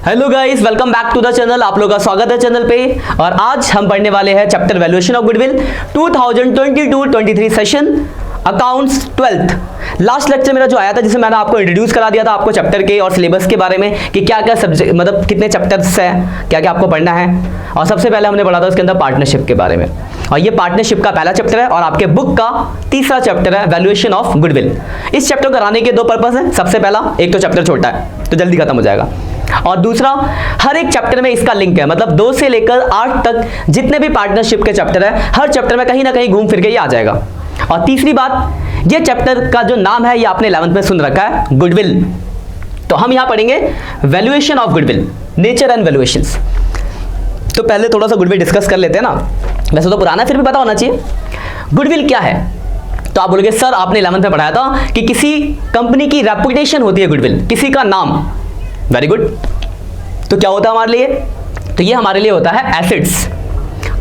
Hello guys, welcome back to the channel. आप लोगों का स्वागत है चैनल पे। और आज हम पढ़ने वाले हैं chapter valuation of goodwill 2022-23 session accounts 12th। Last lecture मेरा जो आया था जिसमें मैंने आपको इंट्रोड्यूस करा दिया था आपको चैप्टर के और सिलेबस के बारे में कि क्या क्या सब्जेक्ट मतलब कितने चैप्टर्स हैं, क्या क्या आपको पढ़ना है। और सबसे पहले हमने पढ़ा था उसके अंदर पार्टनरशिप के बारे में, और ये पार्टनरशिप का पहला चैप्टर है और आपके बुक का तीसरा चैप्टर है वैल्यूएशन ऑफ गुडविल। इस चैप्टर को कराने के दो पर्पस हैं। सबसे पहला, एक तो चैप्टर छोटा है तो जल्दी खत्म हो जाएगा, और दूसरा हर एक चैप्टर में इसका लिंक है, मतलब 2 से लेकर 8 तक जितने भी पार्टनरशिप के चैप्टर है हर चैप्टर में कहीं ना कहीं घूम फिर के ये आ जाएगा। और तीसरी बात, ये चैप्टर का जो नाम है ये आपने 11th में सुन रखा है, गुडविल। तो हम यहां पढ़ेंगे valuation of goodwill, nature and valuations. तो पहले थोड़ा सा गुडविल डिस्कस कर लेते हैं ना, वैसे तो पुराना फिर भी पता होना चाहिए। गुडविल क्या है? तो आप बोलोगे सर आपने 11th में पढ़ाया था कि किसी कंपनी की रेपुटेशन होती है गुडविल, किसी का नाम। Very good. तो क्या होता है हमारे लिए? तो ये हमारे लिए होता है एसेट्स।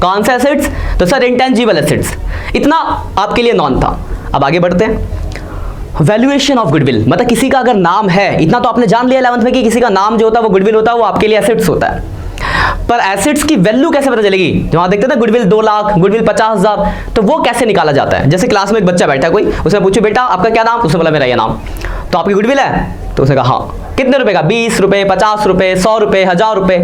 कौन से एसेट्स? तो सर इंटेंजिबल एसेट्स। इतना आपके लिए नॉन था। अब आगे बढ़ते हैं। वैल्यूएशन ऑफ गुडविल मतलब किसी का अगर नाम है, इतना तो आपने जान लिया 11th में कि किसी का नाम जो होता है वो गुडविल होता है, वो आपके लिए एसेट्स होता है। पर एसेट्स की वैल्यू कैसे पता चलेगी? जहां देखते थे गुडविल 2 लाख, गुडविल 50,000, तो वो कैसे निकाला जाता है? जैसे क्लास में एक बच्चा बैठा कोई, उसने पूछा बेटा आपका क्या नाम? उसने बोला मेरा ये नाम। तो आपकी गुडविल है? तो उसने कहा हाँ। कितने रुपए का? 20 रुपए, 50 रुपए, 100 रुपए, 1000 रुपए।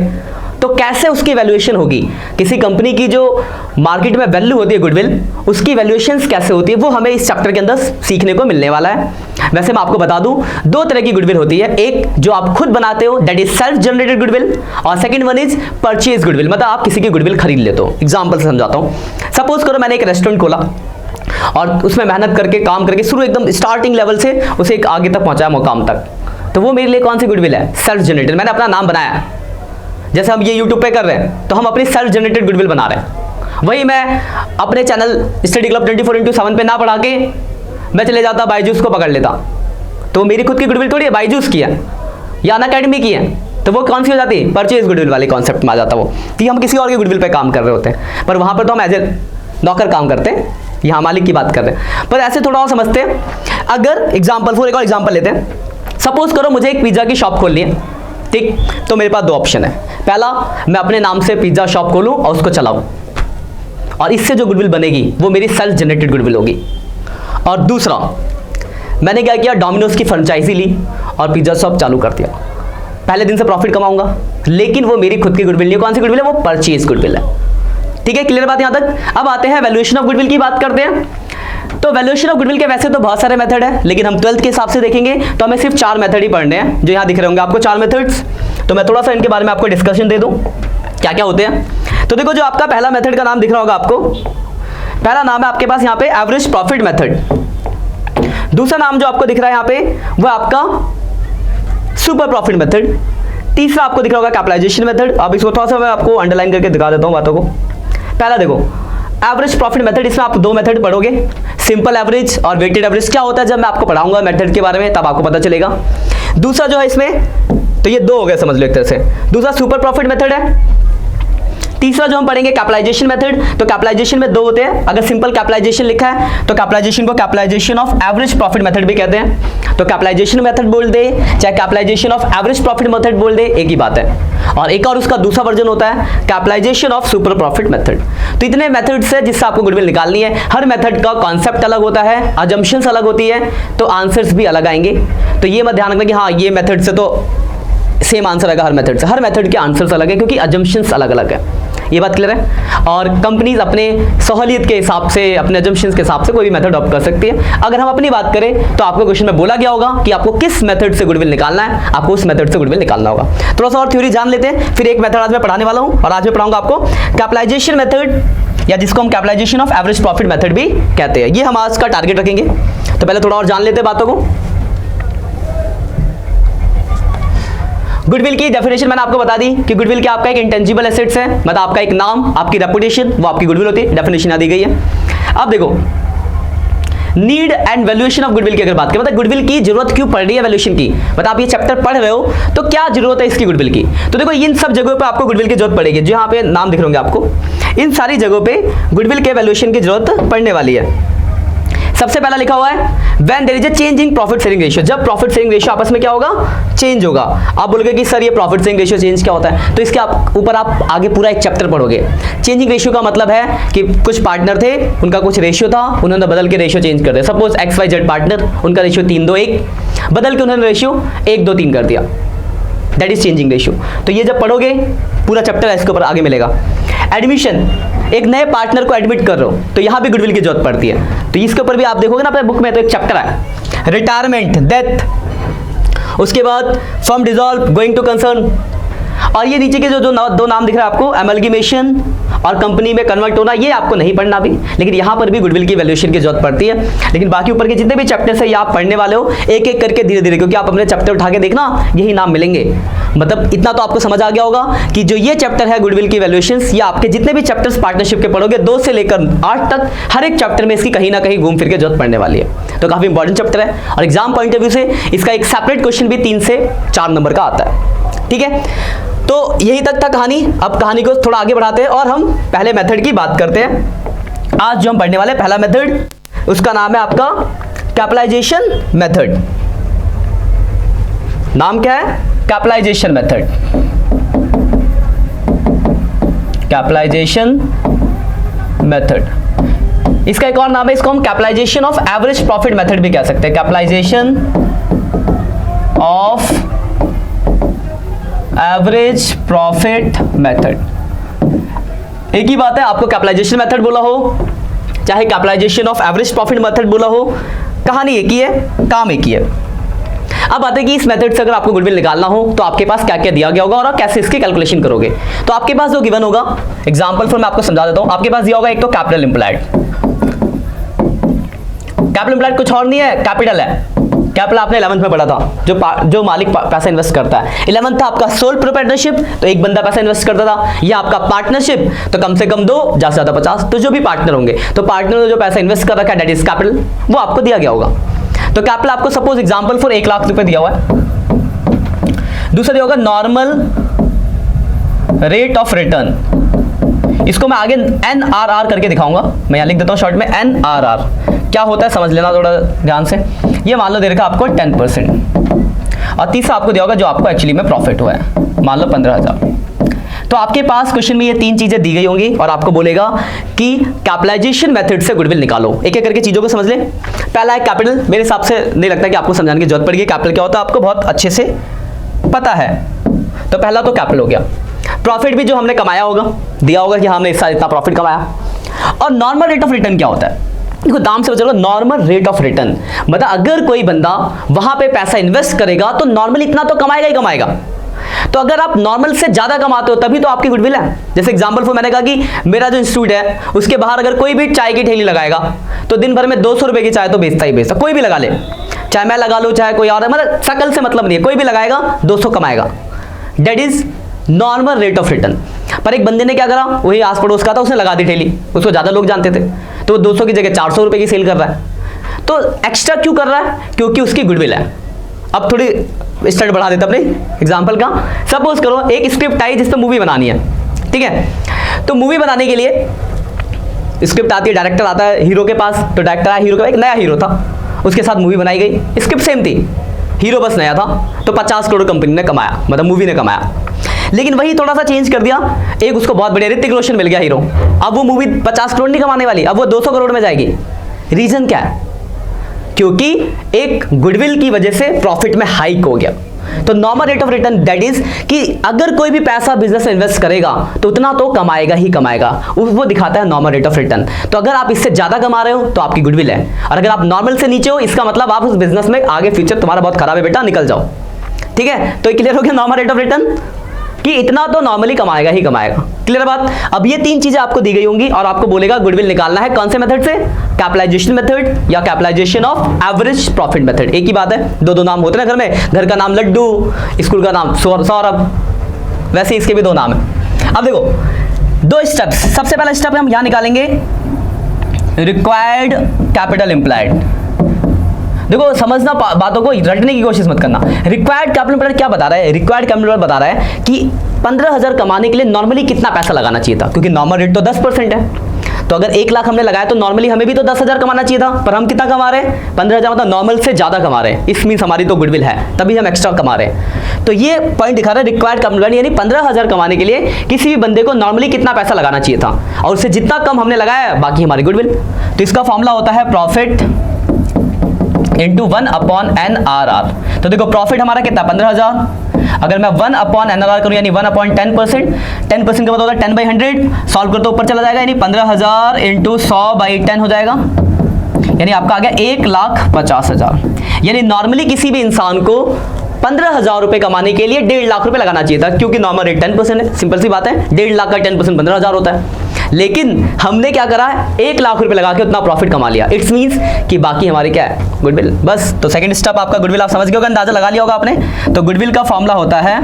तो कैसे उसकी वैल्यूएशन होगी? किसी कंपनी की जो मार्केट में वैल्यू होती है गुडविल, उसकी वैल्यूएशंस कैसे होती है वो हमें इस चैप्टर के अंदर सीखने को मिलने वाला है। वैसे मैं आपको बता दूं 2 तरह की गुडविल होती है। एक जो आप खुद बनाते हो, that is self generated goodwill, और second one is purchase goodwill, मतलब आप किसी की गुडविल खरीद लेते हो। एग्जांपल से समझाता हूं। सपोज करो मैंने एक रेस्टोरेंट खोला और उसमें मेहनत करके काम करके शुरू एकदम स्टार्टिंग लेवल से उसे एक आगे तक पहुंचाया, मुकाम तक। तो वो मेरे लिए कौन सी गुडविल है? Self generated. मैंने अपना नाम बनाया। जैसे हम ये YouTube पे कर रहे हैं तो हम अपनी सेल्फ जनरेटेड गुडविल बना रहे हैं। वही मैं अपने चैनल स्टडी क्लब 24/7 पे ना पढ़ा के मैं चले जाता बायजूस को पकड़ लेता, तो मेरी खुद की गुडविल थोड़ी है, बायजूस की है या अनअकैडमी की है। तो वो कौन सी हो जाती है? परचेज गुडविल वाले कॉन्सेप्ट में आ जाता वो, कि हम किसी और की गुडविल पे काम कर रहे होते हैं, पर वहां पर तो हम एज ए नौकर काम करते हैं, यहाँ मालिक की बात कर रहे हैं। पर ऐसे थोड़ा और समझते हैं। अगर एग्जाम्पल फॉर एक और एग्जाम्पल लेते हैं। सपोज करो मुझे एक पिज्जा की शॉप खोलनी है, ठीक? तो मेरे पास 2 ऑप्शन है। पहला, मैं अपने नाम से पिज्जा शॉप खोलूं और उसको चलाऊं, और इससे जो गुडविल बनेगी वो मेरी सेल्फ जनरेटेड गुडविल होगी। और दूसरा, मैंने क्या किया, डोमिनोज की फ्रेंचाइजी ली और पिज्जा शॉप चालू कर दिया। पहले दिन से प्रॉफिट कमाऊंगा, लेकिन वो मेरी खुद की गुडविल नहीं है। कौन सी गुडविल है? वो परचेज गुडविल है। ठीक है, क्लियर बात यहां तक? अब आते हैं वैल्यूएशन ऑफ गुडविल की बात करते हैं। तो वैल्यूएशन ऑफ गुडविल के वैसे तो बहुत सारे मेथड है, लेकिन हम 12th के हिसाब से देखेंगे तो हमें सिर्फ 4 मेथड ही पढ़ने हैं, जो यहां दिख रहे होंगे आपको 4 मेथड्स। तो मैं थोड़ा सा इनके बारे में आपको डिस्कशन दे दूं क्या क्या होते हैं। तो देखो, जो आपका पहला मेथड का नाम दिख रहा होगा आपको, पहला नाम है आपके पास यहाँ पे एवरेज प्रॉफिट मेथड। दूसरा नाम जो आपको दिख रहा है यहाँ पे वो आपका सुपर प्रॉफिट मेथड। तीसरा आपको दिख रहा होगा कैपिटलाइजेशन मेथड। अब इसको थोड़ा सा मैं आपको अंडरलाइन करके दिखा देता हूँ बातों को। पहला देखो एवरेज प्रॉफिट मेथड, इसमें आप 2 मेथड पढ़ोगे, सिंपल एवरेज और वेटेड एवरेज। क्या होता है जब मैं आपको पढ़ाऊंगा मेथड के बारे में तब आपको पता चलेगा। दूसरा जो है इसमें, तो ये 2 हो गए समझ लो एक तरह से। दूसरा सुपर प्रॉफिट मेथड है। तीसरा जो हम पढ़ेंगे कैपिटलाइजेशन मेथड। तो कैपिटलाइजेशन में 2 होते हैं। अगर सिंपल कैपिटलाइजेशन लिखा है तो कैपिटलाइजेशन को capitalization of average profit method भी कहते हैं। तो कैपिटलाइजेशन मेथड बोल दे चाहे capitalization of average profit method बोल दे, एक ही बात है। और एक और उसका दूसरा वर्जन होता है capitalization of super profit method. तो इतने मेथड्स है जिससे आपको गुडविल निकालनी है। हर मेथड का कॉन्सेप्ट अलग होता है, अजम्पशंस अलग होती है, तो आंसर्स भी अलग आएंगे। तो ये मत ध्यान रखना कि हाँ ये मेथड से तो सेम आंसर आएगा हर मेथड से। हर मेथड के आंसर्स अलग है क्योंकि अजम्पशंस अलग अलग है। ये बात क्लियर है? और कंपनीज अपने सहूलियत के हिसाब से, अपने अजम्पशंस के हिसाब से कोई भी मेथड अडॉप्ट कर सकती है। अगर हम अपनी बात करें तो आपको क्वेश्चन में बोला गया होगा कि आपको किस मेथड से गुडविल निकालना है, आपको उस मेथड से गुडविल निकालना होगा। थोड़ा सा और थ्योरी जान लेते हैं, फिर एक मेथड आज मैं पढ़ाने वाला हूं। और आज मैं पढ़ाऊंगा आपको कैपिटलाइजेशन मेथड, या जिसको हम capitalization of average profit method भी कहते हैं। ये हम आज का टारगेट रखेंगे। तो पहले थोड़ा और जान लेते हैं बातों को। गुडविल की डेफिनेशन मैंने आपको बता दी कि गुडविल क्या आपका एक इंटेंजिबल एसेट्स है, मतलब आपका एक नाम, आपकी रेपुटेशन, वो आपकी गुडविल होती है। डेफिनेशन आ दी गई है। अब देखो need and valuation of goodwill की अगर बात करें, मतलब गुडविल की जरूरत क्यों पड़ रही है वैल्यूएशन की, मतलब आप ये चैप्टर पढ़ रहे हो तो क्या जरूरत है इसकी गुडविल की। तो देखो इन सब जगहों पे आपको गुडविल की जरूरत पड़ेगी, जो यहाँ पे नाम दिख रहे होंगे आपको, इन सारी जगहों पे गुडविल के वैल्यूएशन की जरूरत पड़ने वाली है। सबसे पहला लिखा हुआ है when there is a change in profit sharing ratio, जब प्रॉफिट शेयरिंग रेशियो आपस में क्या होगा, चेंज होगा। आप बोलोगे कि सर ये प्रॉफिट शेयरिंग रेशियो चेंज क्या होता है, तो इसके ऊपर आप आगे पूरा एक चैप्टर पढ़ोगे। चेंजिंग रेशियो का मतलब है कि कुछ पार्टनर थे, उनका कुछ रेशियो था, उन्होंने बदल के रेशियो चेंज कर दिया। सपोज XYZ पार्टनर, उनका रेशियो 3:2:1, बदल के उन्होंने रेशियो 1:2:3 कर दिया, दैट इज चेंजिंग रेशियो। तो ये जब पढ़ोगे पूरा चैप्टर है, इसके ऊपर आगे मिलेगा। एडमिशन, एक नए पार्टनर को एडमिट कर रहे हो तो यहां भी गुडविल की जरूरत पड़ती है, तो इसके ऊपर भी आप देखोगे ना अपने बुक में, तो एक चैप्टर है। रिटायरमेंट, डेथ, उसके बाद firm dissolve, going to concern, और ये नीचे के जो दो नाम दिख रहा है आपको, एमलगेमेशन और कंपनी में कन्वर्ट होना, ये आपको नहीं पढ़ना भी, लेकिन यहां पर भी गुडविल की वैल्यूएशन की जरूरत पड़ती है। लेकिन बाकी ऊपर के जितने भी चैप्टर्स है ये आप पढ़ने वाले हो एक एक करके धीरे धीरे, क्योंकि आप अपने चैप्टर उठा के देखना यही नाम मिलेंगे। मतलब इतना तो आपको समझ आ गया होगा कि जो ये चैप्टर है गुडविल की वैल्यूएशन, ये आपके जितने भी चैप्टर्स पार्टनरशिप के पढ़ोगे 2 से लेकर 8 तक, हर एक चैप्टर में इसकी कहीं ना कहीं घूम फिर के जरूरत पड़ने वाली है। तो काफी इंपॉर्टेंट चैप्टर है और एग्जाम पॉइंट ऑफ व्यू से इसका एक सेपरेट क्वेश्चन भी 3 से 4 नंबर का आता है। ठीक है, तो यही तक था कहानी। अब कहानी को थोड़ा आगे बढ़ाते हैं और हम पहले मेथड की बात करते हैं। आज जो हम पढ़ने वाले पहला मेथड, उसका नाम है आपका कैपिटलाइजेशन मेथड। नाम क्या है? Capitalisation method. कैपिटलाइजेशन मेथड, इसका एक और नाम है, इसको हम capitalization of average profit method भी कह सकते हैं। Capitalization of average profit method, एक ही बात है। आपको कैपिटलाइजेशन मेथड बोला हो चाहे capitalization of average profit method बोला हो, कहानी एक ही है, काम एक ही है। अब बात है कि इस मेथड से अगर आपको गुडविल निकालना हो तो आपके पास क्या क्या दिया गया होगा और कैसे इसकी कैलकुलेशन करोगे। तो आपके पास जो गिवन होगा, एग्जांपल फॉर मैं आपको समझा देता हूं। आपके पास दिया होगा एक तो कैपिटल इंप्लाइड, कैपिटल इंप्लाइड कुछ और नहीं है, कैपिटल है। कैपिटल आपने 11th में पढ़ा था, जो मालिक पैसा इन्वेस्ट करता है। 11th था आपका सोल प्रोप्राइटरशिप, तो एक बंदा पैसा इन्वेस्ट करता था। या आपका पार्टनरशिप, तो कम से कम 2, ज्यादा से ज्यादा 50, तो जो भी पार्टनर होंगे, तो पार्टनर ने जो पैसा इन्वेस्ट कर रखा है दैट इज कैपिटल, वो आपको दिया गया होगा। तो कैपिटल आपको सपोज एग्जांपल फॉर 1 लाख रुपए दिया हुआ है। दूसरा दिया होगा नॉर्मल रेट ऑफ रिटर्न, इसको मैं आगे NRR करके दिखाऊंगा, मैं यहां लिख देता हूं शॉर्ट में NRR। क्या होता है समझ लेना थोड़ा ध्यान से। ये मान लो दे रखा आपको 10%, और तीसरा आपको दिया होगा जो आपको एक्चुअली में प्रॉफिट हुआ है, मान लो 15,000। तो आपके पास क्वेश्चन में ये 3 चीजें दी गई होंगी और आपको बोलेगा कि कैपिटलाइजेशन मेथड से गुडविल निकालो। एक एक करके चीजों को समझ ले। पहला है कैपिटल, मेरे हिसाब से नहीं लगता कि आपको समझाने की जरूरत पड़ेगी, कैपिटल क्या होता है आपको बहुत अच्छे से पता है। तो पहला तो कैपिटल हो गया। प्रॉफिट भी जो हमने कमाया होगा, दिया होगा कि हमने इस साल इतना प्रॉफिट कमाया। और नॉर्मल रेट ऑफ रिटर्न क्या होता है, देखो दाम से चलो, नॉर्मल रेट ऑफ रिटर्न मतलब अगर कोई बंदा वहां पे पैसा इन्वेस्ट करेगा तो नॉर्मल इतना तो कमाएगा ही कमाएगा। तो अगर आप नॉर्मल से ज्यादा कमाते हो तभी तो आपकी गुडविल है। जैसे एग्जांपल फॉर मैंने कहा कि मेरा जो इंस्टीट्यूट है उसके बाहर अगर कोई भी चाय की ठेली लगाएगा तो दिन भर में 200 रुपए की चाय तो बेचता ही बेचता, कोई भी लगा ले, चाहे मैं लगा लूं चाहे कोई और, मतलब शकल से मतलब नहीं है, कोई भी लगाएगा 200 कमाएगा, that is normal rate of return. पर एक बंदे ने क्या करा, वही आस पड़ोस का था, उसने लगा दी ठेली, उसको ज्यादा लोग जानते थे, तो 200 की जगह 400 रुपए की सेल कर रहा है। तो एक्स्ट्रा क्यों कर रहा है, क्योंकि उसकी गुडविल है। अब थोड़ी स्टैंड बढ़ा देते अपने एग्जांपल का। सपोज करो एक स्क्रिप्ट आई जिस पर मूवी बनानी है, ठीक है। तो मूवी बनाने के लिए स्क्रिप्ट आती है, डायरेक्टर आता है हीरो के पास, तो डायरेक्टर आया, हीरो का एक नया हीरो था, उसके साथ मूवी बनाई गई, स्क्रिप्ट सेम थी, हीरो बस नया था, तो 50 करोड़ कंपनी ने कमाया, मतलब मूवी ने कमाया। लेकिन वही थोड़ा सा चेंज कर दिया, एक उसको बहुत बढ़िया ऋतिक रोशन मिल गया हीरो, अब वो मूवी 50 करोड़ नहीं कमाने वाली, अब वो 200 करोड़ में जाएगी। रीजन क्या है, क्योंकि एक गुडविल की वजह से प्रॉफिट में हाइक हो गया। तो normal rate of return that is कि अगर कोई भी पैसा बिजनेस में इन्वेस्ट करेगा तो उतना तो कमाएगा ही कमाएगा, वो दिखाता है नॉर्मल रेट ऑफ रिटर्न। तो अगर आप इससे ज्यादा कमा रहे हो तो आपकी गुडविल है, और अगर आप नॉर्मल से नीचे हो इसका मतलब आप उस बिजनेस में आगे फ्यूचर तुम्हारा बहुत खराब है बेटा, निकल जाओ। ठीक है, तो क्लियर हो गया नॉर्मल रेट ऑफ रिटर्न कि इतना तो नॉर्मली कमाएगा ही कमाएगा। क्लियर बात। अब ये 3 चीजें आपको दी गई होंगी और आपको बोलेगा गुडविल निकालना है कौन से मेथड से, कैपिटलाइजेशन मेथड या capitalization of average profit method. एक ही बात है, दो नाम होते हैं ना घर में, घर का नाम लड्डू, स्कूल का नाम सौरभ, वैसे इसके भी 2 नाम है। अब देखो 2 स्टेप्स, सबसे पहला स्टेप हम यहां निकालेंगे रिक्वायर्ड कैपिटल इंप्लाइड। देखो समझना, बातों को रटने की कोशिश मत करना। रिक्वायर्ड कैपिटल इंप्लाइड क्या बता रहा है, रिक्वायर्ड कैपिटल इंप्लाइड बता रहा है कि 15,000 कमाने के लिए नॉर्मली कितना पैसा लगाना चाहिए था, क्योंकि नॉर्मल रेट तो 10% है। तो अगर 1 लाख हमने लगाया तो नॉर्मली हमें भी तो 10,000 कमाना चाहिए था, पर हम कितना कमा रहे हैं? 15,000, मतलब नॉर्मल से ज्यादा कमा रहे हैं। इस मीन्स हमारी तो गुडविल है, तभी हम एक्स्ट्रा कमा रहे हैं। तो ये पॉइंट दिखा रहा है रिक्वायर्ड कैपिटल, यानी 15,000 कमाने के लिए किसी भी बंदे को नॉर्मली कितना पैसा लगाना चाहिए था, और उससे जितना कम हमने लगाया बाकी हमारी गुडविल। तो इसका फॉर्मूला होता है प्रॉफिट इंटू 1/NRR। तो देखो प्रॉफिट हमारा कितना? 15,000। अगर मैं 1/NRR करूं यानी 1/10%, 10% का मतलब होता है 10/100, सॉल्व कर तो ऊपर चला जाएगा, यानी 15,000 इंटू 100/10 हो जाएगा, यानी आपका आ गया 1,50,000। यानी नॉर्मली किसी भी इंसान को 15,000 रुपए कमाने के लिए 1.5 लाख रुपए लगाना चाहिए था, क्योंकि नॉर्मल रेट 10% है। सिंपल सी बात है, 1.5 लाख का 10% 15,000 होता है। लेकिन हमने क्या करा है? 1 लाख रुपए लगा के उतना प्रॉफिट कमा लिया। इट्स मींस कि बाकी हमारी क्या है? गुडविल। बस, तो सेकंड स्टेप आपका गुडविल आप समझ गए होगा, अंदाजा लगा लिया होगा आपने। तो गुडविल का फॉर्मूला होता है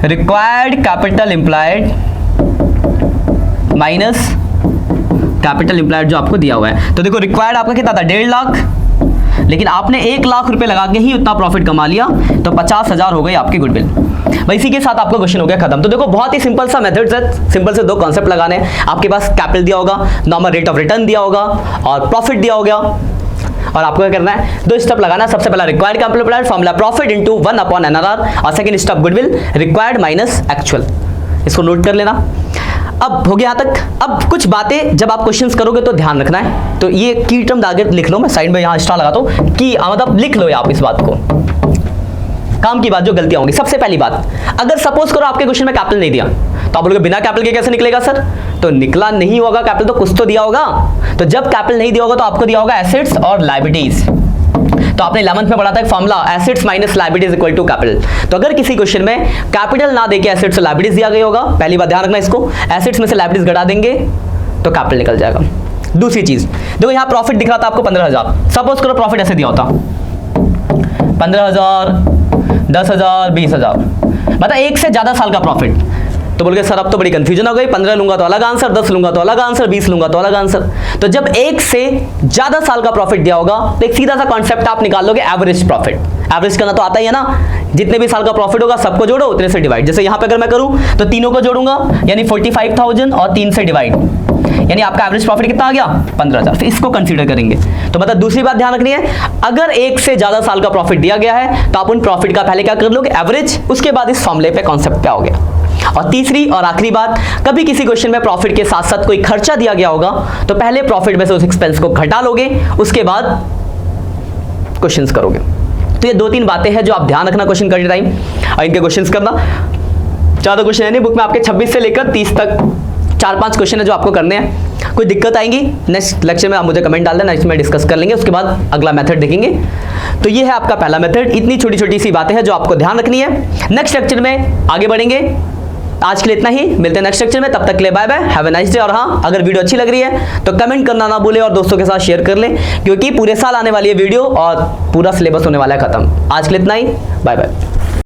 required capital employed minus capital employed जो आपको दिया हुआ है। तो देखो रिक्वायर्ड आपका कितना था? 1.5 लाख, लेकिन आपने 1 लाख रुपए लगा के ही उतना प्रॉफिट कमा लिया, तो 50,000 हो गई आपकी गुडविल। भाई इसी के साथ आपका क्वेश्चन हो गया खत्म। तो देखो बहुत ही सिंपल सा मेथड है, सिंपल से 2 कॉन्सेप्ट लगाने हैं। आपके पास कैपिटल दिया होगा, नॉर्मल रेट ऑफ रिटर्न दिया होगा, और प्रॉफिट दिया होगा, और आपको क्या करना है? 2 स्टेप लगाना है। सबसे पहला required capital employed formula profit into 1/NRR, और second step goodwill required minus actual. इसको नोट कर लेना। अब हो गया यहाँ तक। अब कुछ बातें जब आप क्वेश्चंस करोगे तो ध्यान रखना है। तो ये की टर्म आगे लिख लो, मैं साइड में यहाँ स्टार लगाता हूँ कि मतलब लिख लो आप इस बात को, काम की बात जो गलतियां होंगी। सबसे पहली बात, अगर सपोज करो आपके क्वेश्चन में कैपिटल नहीं दिया, तो आप बोलोगे बिना कैपिटल के कैसे निकलेगा सर? तो निकला नहीं होगा, कैपिटल तो कुछ तो दिया होगा। तो जब कैपिटल नहीं दिया होगा तो आपको दिया होगा एसेट्स और लायबिलिटीज। तो आपने 11th में पढ़ा था एक formula, assets minus liabilities equal to capital. तो अगर किसी क्वेश्चन में कैपिटल ना देके एसेट्स और लायबिलिटीज दिया गया होगा, पहली बात ध्यान रखना इसको, एसेट्स में से लायबिलिटीज घटा देंगे तो कैपिटल निकल जाएगा। दूसरी चीज देखो, यहाँ प्रॉफिट दिख रहा था आपको 15,000। सपोज करो प्रॉफिट ऐसे दिया होता 15,000, 10,000, 20,000, मतलब 1 से ज्यादा साल का प्रॉफिट। तो बोल के सर अब तो बड़ी कंफ्यूजन हो गई, 15 लूंगा तो अलग आंसर, 10 लूंगा तो अलग आंसर, 20 लूंगा तो अलग आंसर। तो जब 1 से ज्यादा साल का प्रॉफिट दिया होगा तो एक सीधा सा कॉन्सेप्ट आप निकाल लोगे, एवरेज प्रॉफिट। एवरेज करना तो आता ही है ना, जितने भी साल का प्रॉफिट होगा सबको जोड़ो, उतने से डिवाइड। जैसे यहाँ पे अगर मैं करूं तो तीनों को जोड़ूंगा, यानी 45,000 और 3 से डिवाइड, यानी आपका एवरेज प्रॉफिट कितना आ गया? 15,000। तो इसको कंसीडर करेंगे। तो मतलब दूसरी बात ध्यान रखनी है, अगर 1 से ज्यादा साल का प्रॉफिट दिया गया है तो आप उन प्रॉफिट का पहले क्या कर लोगे? एवरेज, उसके बाद इस फॉर्मूले पे कॉन्सेप्ट पे आओगे। और तीसरी और आखिरी बात, कभी किसी क्वेश्चन में प्रॉफिट के साथ साथ कोई खर्चा दिया गया होगा तो पहले प्रॉफिट में से उस एक्सपेंस को घटा लोगे, उसके बाद क्वेश्चंस करोगे। तो ये 2-3 बातें हैं जो आप ध्यान रखना क्वेश्चन करते टाइम, और इनके क्वेश्चंस करना। ज्यादा क्वेश्चन है नहीं, बुक में आपके 26 से लेकर 30 तक 4-5 क्वेश्चन है जो आपको करने हैं। कोई दिक्कत आएंगी नेक्स्ट लेक्चर में आप मुझे कमेंट डाल देना, नेक्स्ट में डिस्कस कर लेंगे, उसके बाद अगला मेथड देखेंगे। तो ये है आपका पहला मेथड। इतनी छोटी छोटी सी बातें हैं जो आपको ध्यान रखनी है। नेक्स्ट लेक्चर में आगे बढ़ेंगे। आज के लिए इतना ही, मिलते हैं नेक्स्ट लेक्चर में, तब तक के लिए bye bye, have a nice day. और हाँ, अगर वीडियो अच्छी लग रही है तो कमेंट करना ना भूले और दोस्तों के साथ शेयर कर लें, क्योंकि पूरे साल आने वाली है वीडियो और पूरा सिलेबस होने वाला है खत्म। आज के लिए इतना ही, बाय बाय।